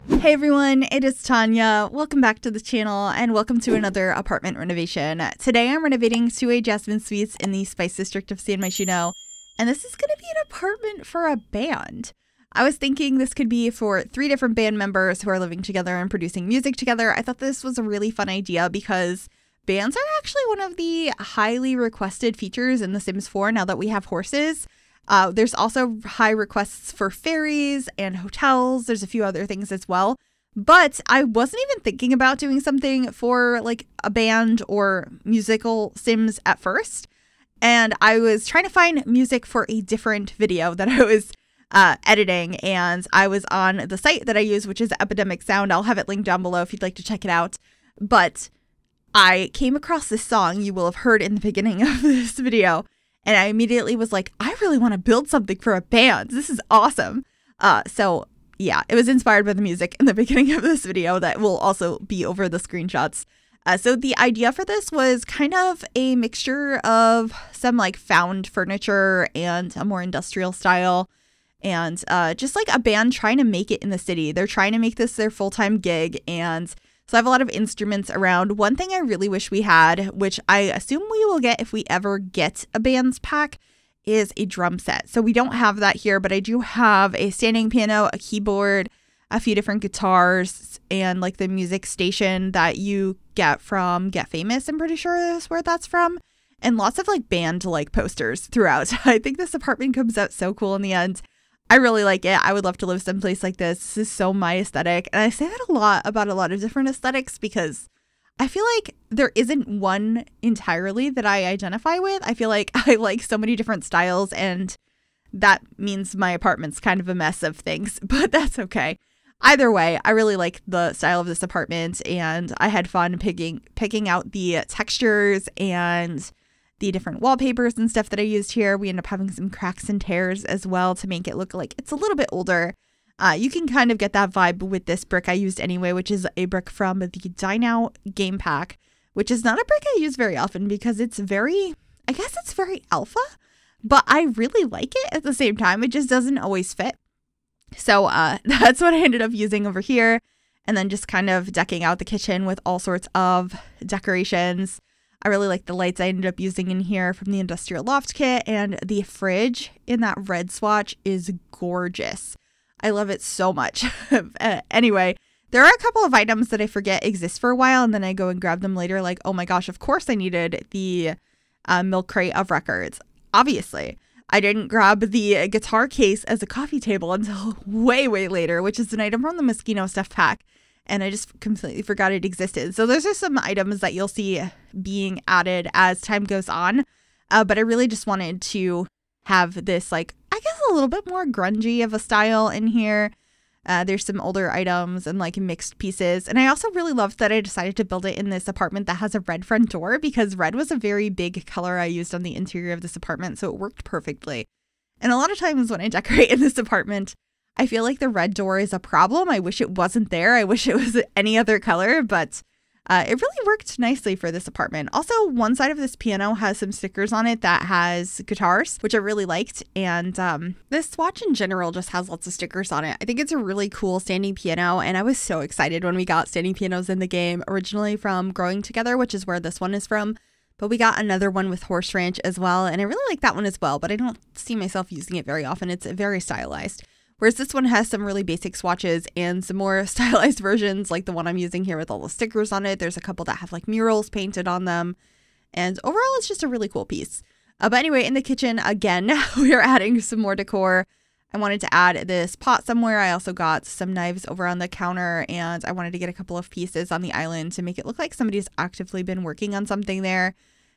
Hey everyone, it is Tanya. Welcome back to the channel and welcome to another apartment renovation. Today I'm renovating 2A Jasmine suites in the Spice District of Myshuno, and this is going to be an apartment for a band. I was thinking this could be for 3 different band members who are living together and producing music together. I thought this was a really fun idea because bands are actually one of the highly requested features in The Sims 4 now that we have horses. There's also high requests for ferries and hotels. There's a few other things as well. But I wasn't even thinking about doing something for like a band or musical Sims at first. And I was trying to find music for a different video that I was editing. And I was on the site that I use, which is Epidemic Sound. I'll have it linked down below if you'd like to check it out. But I came across this song you will have heard in the beginning of this video. And I immediately was like, I really want to build something for a band. This is awesome. So yeah, it was inspired by the music in the beginning of this video that will also be over the screenshots. So the idea for this was kind of a mixture of some like found furniture and a more industrial style. And just like a band trying to make it in the city. They're trying to make this their full-time gig. And so I have a lot of instruments around. One thing I really wish we had, which I assume we will get if we ever get a band's pack, is a drum set. So we don't have that here, but I do have a standing piano, a keyboard, a few different guitars, and like the music station that you get from Get Famous, I'm pretty sure is where that's from. And lots of like band like posters throughout. I think this apartment comes out so cool in the end. I really like it. I would love to live someplace like this. This is so my aesthetic. And I say that a lot about a lot of different aesthetics because I feel like there isn't one entirely that I identify with. I feel like I like so many different styles, and that means my apartment's kind of a mess of things, but that's okay. Either way, I really like the style of this apartment, and I had fun picking out the textures and the different wallpapers and stuff that I used here. We end up having some cracks and tears as well to make it look like it's a little bit older. You can kind of get that vibe with this brick I used anyway, which is a brick from the Dine Out game pack, which is not a brick I use very often because it's very, I guess it's very alpha, but I really like it at the same time. It just doesn't always fit. So that's what I ended up using over here. And then just kind of decking out the kitchen with all sorts of decorations. I really like the lights I ended up using in here from the Industrial Loft kit, and the fridge in that red swatch is gorgeous. I love it so much. Anyway, there are a couple of items that I forget exist for a while, and then I go and grab them later like, oh my gosh, of course I needed the milk crate of records. Obviously. I didn't grab the guitar case as a coffee table until way, way later, which is an item from the Myshuno stuff pack. And I just completely forgot it existed. So those are some items that you'll see being added as time goes on. But I really just wanted to have this, like, I guess a little bit more grungy of a style in here. There's some older items and like mixed pieces. And I also really loved that I decided to build it in this apartment that has a red front door because red was a very big color I used on the interior of this apartment. So it worked perfectly. And a lot of times when I decorate in this apartment, I feel like the red door is a problem. I wish it wasn't there. I wish it was any other color, but it really worked nicely for this apartment. Also, one side of this piano has some stickers on it that has guitars, which I really liked. And this swatch in general just has lots of stickers on it. I think it's a really cool standing piano, and I was so excited when we got standing pianos in the game, originally from Growing Together, which is where this one is from. But we got another one with Horse Ranch as well, and I really like that one as well, but I don't see myself using it very often. It's very stylized. Whereas this one has some really basic swatches and some more stylized versions like the one I'm using here with all the stickers on it. There's a couple that have like murals painted on them. And overall, it's just a really cool piece. But anyway, in the kitchen, again, we are adding some more decor. I wanted to add this pot somewhere. I also got some knives over on the counter, and I wanted to get a couple of pieces on the island to make it look like somebody's actively been working on something there.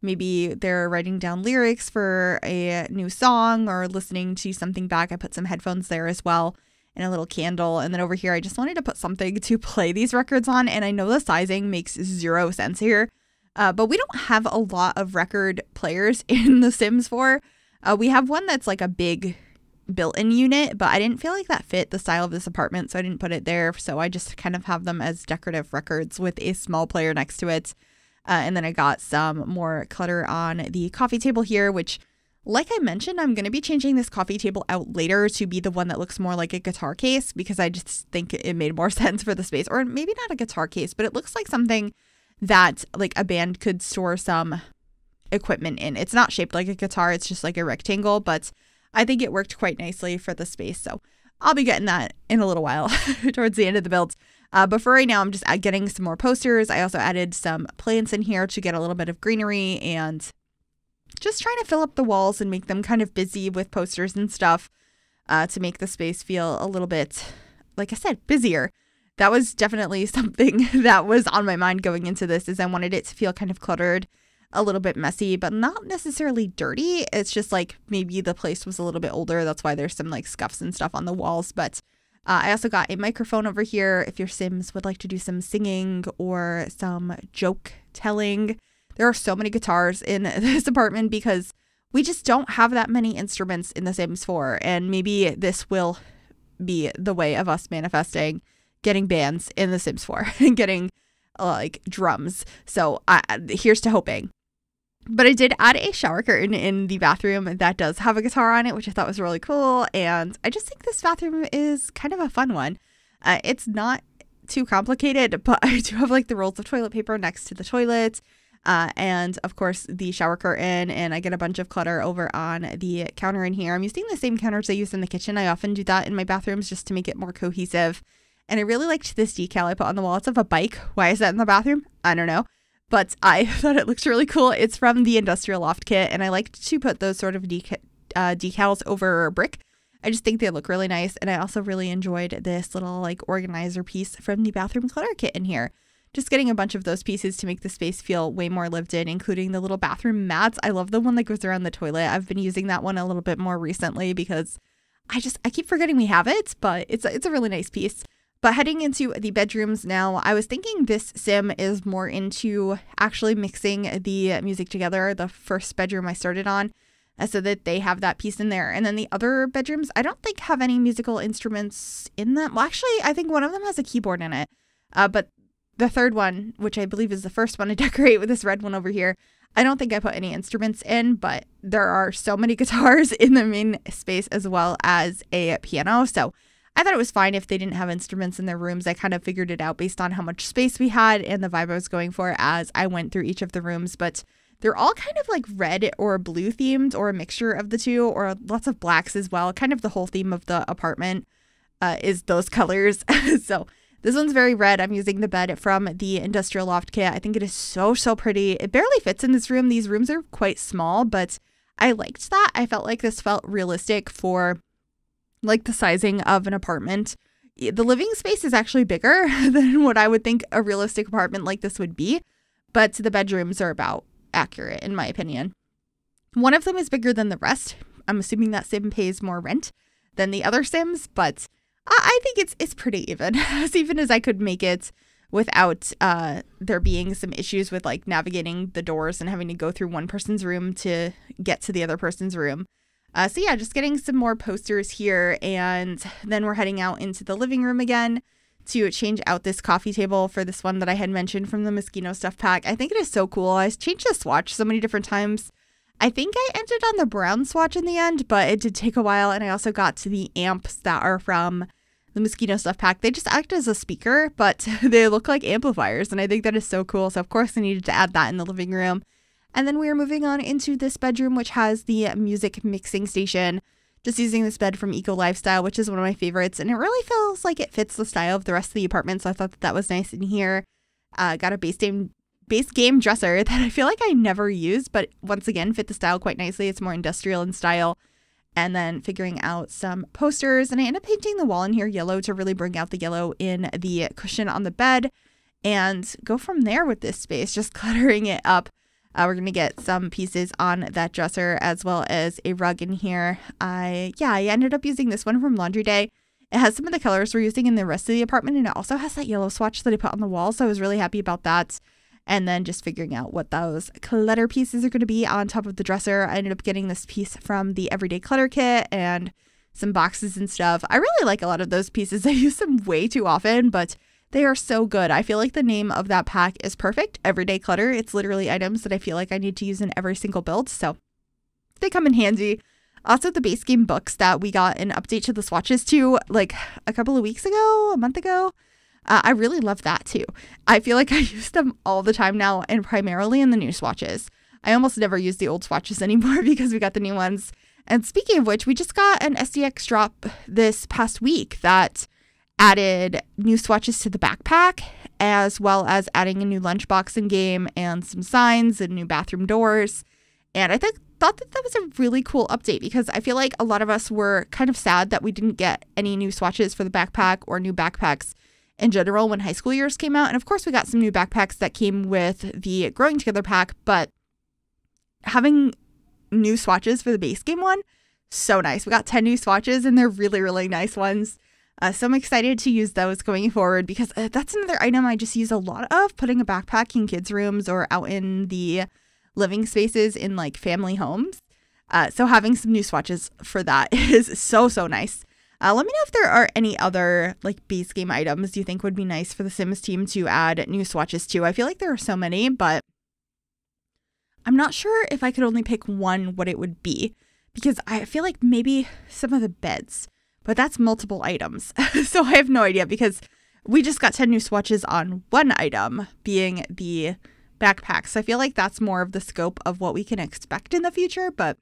Maybe they're writing down lyrics for a new song or listening to something back. I put some headphones there as well and a little candle. And then over here, I just wanted to put something to play these records on. And I know the sizing makes 0 sense here, but we don't have a lot of record players in The Sims 4. We have one that's like a big built-in unit, but I didn't feel like that fit the style of this apartment, so I didn't put it there. So I just kind of have them as decorative records with a small player next to it. And then I got some more clutter on the coffee table here, which Like I mentioned, I'm going to be changing this coffee table out later to be the one that looks more like a guitar case because I just think it made more sense for the space. Or maybe not a guitar case, but it looks like something that like a band could store some equipment in. It's not shaped like a guitar. It's just like a rectangle, but I think it worked quite nicely for the space. So I'll be getting that in a little while towards the end of the build. But for right now, I'm just getting some more posters. I also added some plants in here to get a little bit of greenery and just trying to fill up the walls and make them kind of busy with posters and stuff to make the space feel a little bit, like I said, busier. That was definitely something that was on my mind going into this, is I wanted it to feel kind of cluttered, a little bit messy, but not necessarily dirty. It's just like maybe the place was a little bit older. That's why there's some like scuffs and stuff on the walls. But I also got a microphone over here if your Sims would like to do some singing or some joke telling. There are so many guitars in this apartment because we just don't have that many instruments in The Sims 4. And maybe this will be the way of us manifesting getting bands in The Sims 4 and getting like drums. So here's to hoping. But I did add a shower curtain in the bathroom that does have a guitar on it, which I thought was really cool. And I just think this bathroom is kind of a fun one. It's not too complicated, but I do have like the rolls of toilet paper next to the toilet. And of course the shower curtain, and I get a bunch of clutter over on the counter in here. I'm using the same counters I use in the kitchen. I often do that in my bathrooms just to make it more cohesive. And I really liked this decal I put on the wall. It's of a bike. Why is that in the bathroom? I don't know. But I thought it looks really cool. It's from the Industrial Loft Kit, and I like to put those sort of decals over brick. I just think they look really nice, and I also really enjoyed this little like organizer piece from the bathroom clutter kit in here. Just getting a bunch of those pieces to make the space feel way more lived in, including the little bathroom mats. I love the one that goes around the toilet. I've been using that one a little bit more recently because I keep forgetting we have it, but it's a really nice piece. But heading into the bedrooms now, I was thinking this sim is more into actually mixing the music together. The first bedroom I started on, so that they have that piece in there. And then the other bedrooms, I don't think have any musical instruments in them. Well, actually, I think one of them has a keyboard in it. But the third one, which I believe is the first one to decorate with this red one over here, I don't think I put any instruments in, but there are so many guitars in the main space as well as a piano. So I thought it was fine if they didn't have instruments in their rooms. I kind of figured it out based on how much space we had and the vibe I was going for as I went through each of the rooms. But they're all kind of like red or blue themed, or a mixture of the two, or lots of blacks as well. Kind of the whole theme of the apartment is those colors. So this one's very red. I'm using the bed from the Industrial Loft Kit. I think it is so pretty. It barely fits in this room. These rooms are quite small, but I liked that. I felt like this felt realistic for like the sizing of an apartment. The living space is actually bigger than what I would think a realistic apartment like this would be, but the bedrooms are about accurate in my opinion. One of them is bigger than the rest. I'm assuming that sim pays more rent than the other sims, but I think it's pretty even, as even as I could make it without there being some issues with like navigating the doors and having to go through one person's room to get to the other person's room. So yeah, just getting some more posters here, and then we're heading out into the living room again to change out this coffee table for this one that I had mentioned from the Myshuno stuff pack. I think it is so cool. I changed the swatch so many different times. I think I ended on the brown swatch in the end, but it did take a while, and I also got to the amps that are from the Myshuno stuff pack. They just act as a speaker, but they look like amplifiers, and I think that is so cool. So of course I needed to add that in the living room. And then we are moving on into this bedroom, which has the music mixing station. Just using this bed from Eco Lifestyle, which is one of my favorites. And it really feels like it fits the style of the rest of the apartment. So I thought that was nice in here. Got a base game dresser that I feel like I never use, but once again, fit the style quite nicely. It's more industrial in style. And then figuring out some posters. And I ended up painting the wall in here yellow to really bring out the yellow in the cushion on the bed. And go from there with this space, just cluttering it up. We're going to get some pieces on that dresser as well as a rug in here. I ended up using this one from Laundry Day. It has some of the colors we're using in the rest of the apartment, and it also has that yellow swatch that I put on the wall, so I was really happy about that. And then just figuring out what those clutter pieces are going to be on top of the dresser. I ended up getting this piece from the Everyday Clutter Kit and some boxes and stuff. I really like a lot of those pieces. I use them way too often, but they are so good. I feel like the name of that pack is perfect. Everyday Clutter. It's literally items that I feel like I need to use in every single build. So they come in handy. Also, the base game books that we got an update to the swatches to like a couple of weeks ago, a month ago. I really love that too. I feel like I use them all the time now, and primarily in the new swatches. I almost never use the old swatches anymore because we got the new ones. And speaking of which, we just got an SDX drop this past week that added new swatches to the backpack, as well as adding a new lunchbox in game and some signs and new bathroom doors. And I thought that was a really cool update because I feel like a lot of us were kind of sad that we didn't get any new swatches for the backpack or new backpacks in general when high school years came out. And of course, we got some new backpacks that came with the Growing Together pack, but having new swatches for the base game one, so nice. We got 10 new swatches and they're really, really nice ones. So I'm excited to use those going forward because that's another item I just use a lot of, putting a backpack in kids' rooms or out in the living spaces in like family homes. So having some new swatches for that is so, so nice. Let me know if there are any other like base game items you think would be nice for the Sims team to add new swatches to. I feel like there are so many, but I'm not sure if I could only pick one what it would be, because I feel like maybe some of the beds, but that's multiple items. So I have no idea because we just got 10 new swatches on one item being the backpack. So I feel like that's more of the scope of what we can expect in the future, but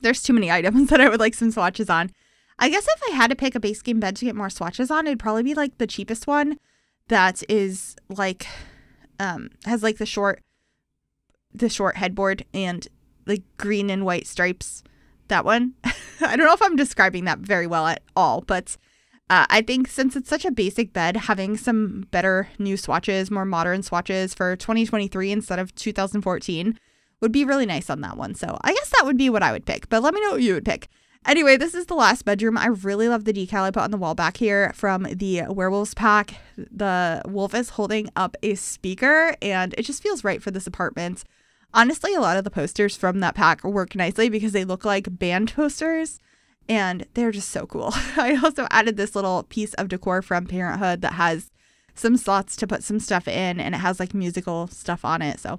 there's too many items that I would like some swatches on. I guess if I had to pick a base game bed to get more swatches on, it'd probably be like the cheapest one that is like, has like the short headboard and like green and white stripes. That one. I don't know if I'm describing that very well at all, but I think since it's such a basic bed, having some better new swatches, more modern swatches for 2023 instead of 2014 would be really nice on that one. So I guess that would be what I would pick, but let me know what you would pick. Anyway, this is the last bedroom. I really love the decal I put on the wall back here from the werewolves pack. The wolf is holding up a speaker and it just feels right for this apartment. Honestly, a lot of the posters from that pack work nicely because they look like band posters and they're just so cool. I also added this little piece of decor from Parenthood that has some slots to put some stuff in and it has like musical stuff on it. So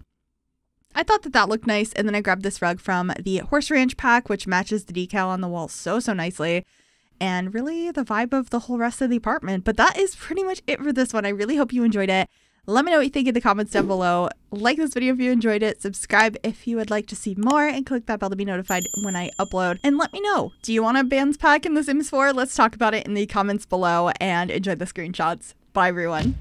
I thought that looked nice. And then I grabbed this rug from the Horse Ranch pack, which matches the decal on the wall so, so nicely. And really the vibe of the whole rest of the apartment. But that is pretty much it for this one. I really hope you enjoyed it. Let me know what you think in the comments down below. Like this video if you enjoyed it. Subscribe if you would like to see more. And click that bell to be notified when I upload. And let me know, do you want a bands pack in The Sims 4? Let's talk about it in the comments below. And enjoy the screenshots. Bye, everyone.